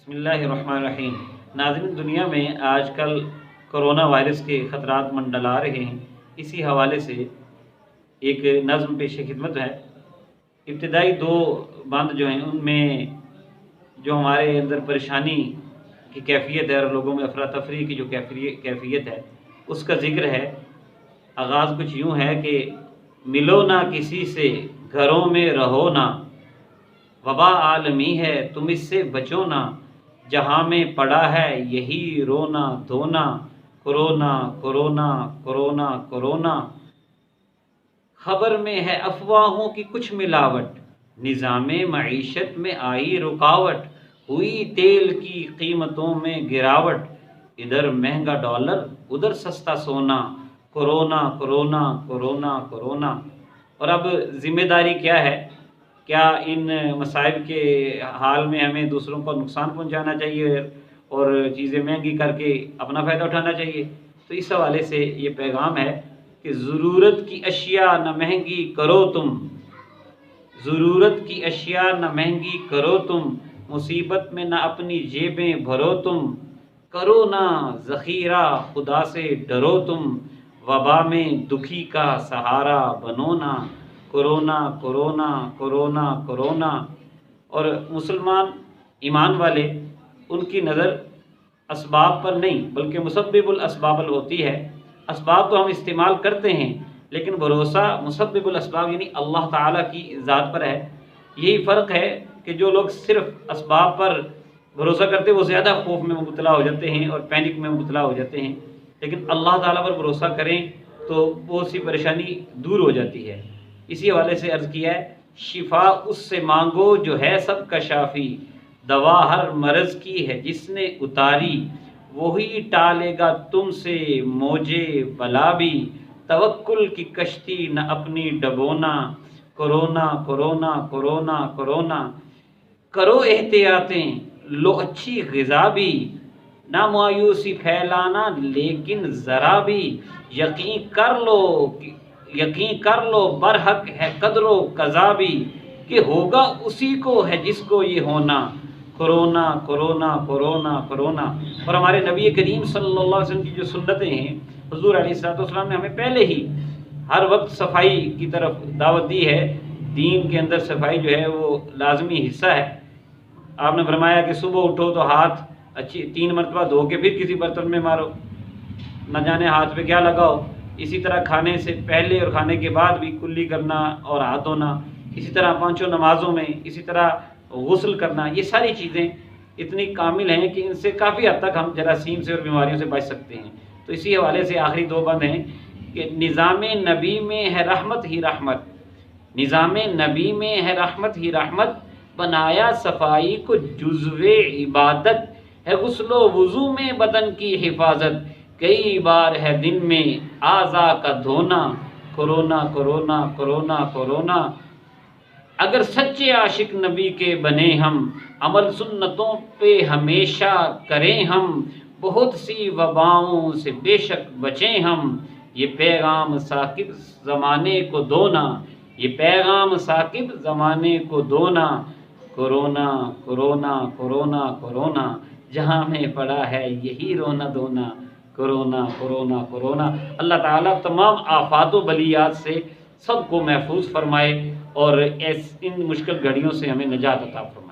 بسم اللہ الرحمن الرحیم۔ ناظرین، دنیا میں آج کل کرونا وائرس کے خطرات منڈلا رہے ہیں، اسی حوالے سے ایک نظم پیش خدمت ہے۔ ابتدائی دو بند جو ہیں ان میں جو ہمارے اندر پریشانی کی کیفیت ہے اور لوگوں میں افراتفری کی جو کیفیت ہے اس کا ذکر ہے۔ آغاز کچھ یوں ہے کہ ملو نہ کسی سے، گھروں میں رہو نہ، وبا عالمی ہے تم اس سے بچو نہ، جہاں میں پڑا ہے یہی رونا دھونا، کرونا کرونا کرونا کرونا۔ خبر میں ہے افواہوں کی کچھ ملاوٹ، نظام معیشت میں آئی رکاوٹ، ہوئی تیل کی قیمتوں میں گراوٹ، ادھر مہنگا ڈالر ادھر سستا سونا، کرونا کرونا کرونا کرونا۔ اور اب ذمہ داری کیا ہے؟ کیا ان مصائب کے حال میں ہمیں دوسروں کو نقصان پہنچانا چاہیے اور چیزیں مہنگی کر کے اپنا فائدہ اٹھانا چاہیے؟ تو اس حوالے سے یہ پیغام ہے کہ ضرورت کی اشیاء نہ مہنگی کرو تم، ضرورت کی اشیاء نہ مہنگی کرو تم، مصیبت میں نہ اپنی جیبیں بھرو تم، کرو نہ ذخیرہ خدا سے ڈرو تم، وبا میں دکھی کا سہارا بنو نہ، کرونا کرونا کرونا کرونا۔ اور مسلمان ایمان والے، ان کی نظر اسباب پر نہیں بلکہ مسبب الاسباب ہوتی ہے۔ اسباب تو ہم استعمال کرتے ہیں لیکن بھروسہ مسبب الاسباب یعنی اللہ تعالیٰ کی ذات پر ہے۔ یہی فرق ہے کہ جو لوگ صرف اسباب پر بھروسہ کرتے وہ زیادہ خوف میں مبتلا ہو جاتے ہیں اور پینک میں مبتلا ہو جاتے ہیں، لیکن اللہ تعالیٰ پر بھروسہ کریں تو بہت سی پریشانی دور ہو جاتی ہے۔ اسی حوالے سے عرض کیا ہے، شفا اس سے مانگو جو ہے سب کا شافی، دوا ہر مرض کی ہے جس نے اتاری، وہی ٹالے گا تم سے موجے بلا بھی، توکل کی کشتی نہ اپنی ڈبونا، کرونا کرونا کرونا کرونا۔ کرو احتیاطیں لو اچھی غذا بھی، نہ مایوسی پھیلانا لیکن ذرا بھی، یقین کر لو برحق ہے قدر و قضا بھی، کہ ہوگا اسی کو ہے جس کو یہ ہونا، کرونا کرونا کرونا کرونا۔ اور ہمارے نبی کریم صلی اللہ علیہ وسلم کی جو سنتیں ہیں، حضور علیہ السلام نے ہمیں پہلے ہی ہر وقت صفائی کی طرف دعوت دی ہے۔ دین کے اندر صفائی جو ہے وہ لازمی حصہ ہے۔ آپ نے فرمایا کہ صبح اٹھو تو ہاتھ 3 مرتبہ دھو کے پھر کسی برتن میں مارو، نہ جانے ہاتھ پہ کیا لگاؤ۔ اسی طرح کھانے سے پہلے اور کھانے کے بعد بھی کلی کرنا اور ہاتھ دھونا، اسی طرح 5 نمازوں میں، اسی طرح غسل کرنا، یہ ساری چیزیں اتنی کامل ہیں کہ ان سے کافی حد تک ہم جراثیم سے اور بیماریوں سے بچ سکتے ہیں۔ تو اسی حوالے سے آخری 2 بند ہیں کہ نظام نبی میں ہے رحمت ہی رحمت، نظام نبی میں ہے رحمت ہی رحمت، بنایا صفائی کو جزو عبادت، ہے غسل و وضو میں بدن کی حفاظت، کئی بار ہے دن میں اعضاء کا دھونا، کرونا کرونا کرونا کرونا۔ اگر سچے عاشق نبی کے بنے ہم، عمل سنتوں پہ ہمیشہ کریں ہم، بہت سی وباؤں سے بے شک بچیں ہم، یہ پیغام ثاقب زمانے کو دونا، یہ پیغام ثاقب زمانے کو دونا، کرونا کرونا کرونا کرونا، جہاں میں پڑا ہے یہی رونا دھونا، کرونا کرونا کرونا۔ اللہ تعالیٰ تمام آفات و بلیات سے سب کو محفوظ فرمائے اور ان مشکل گھڑیوں سے ہمیں نجات عطا فرمائے۔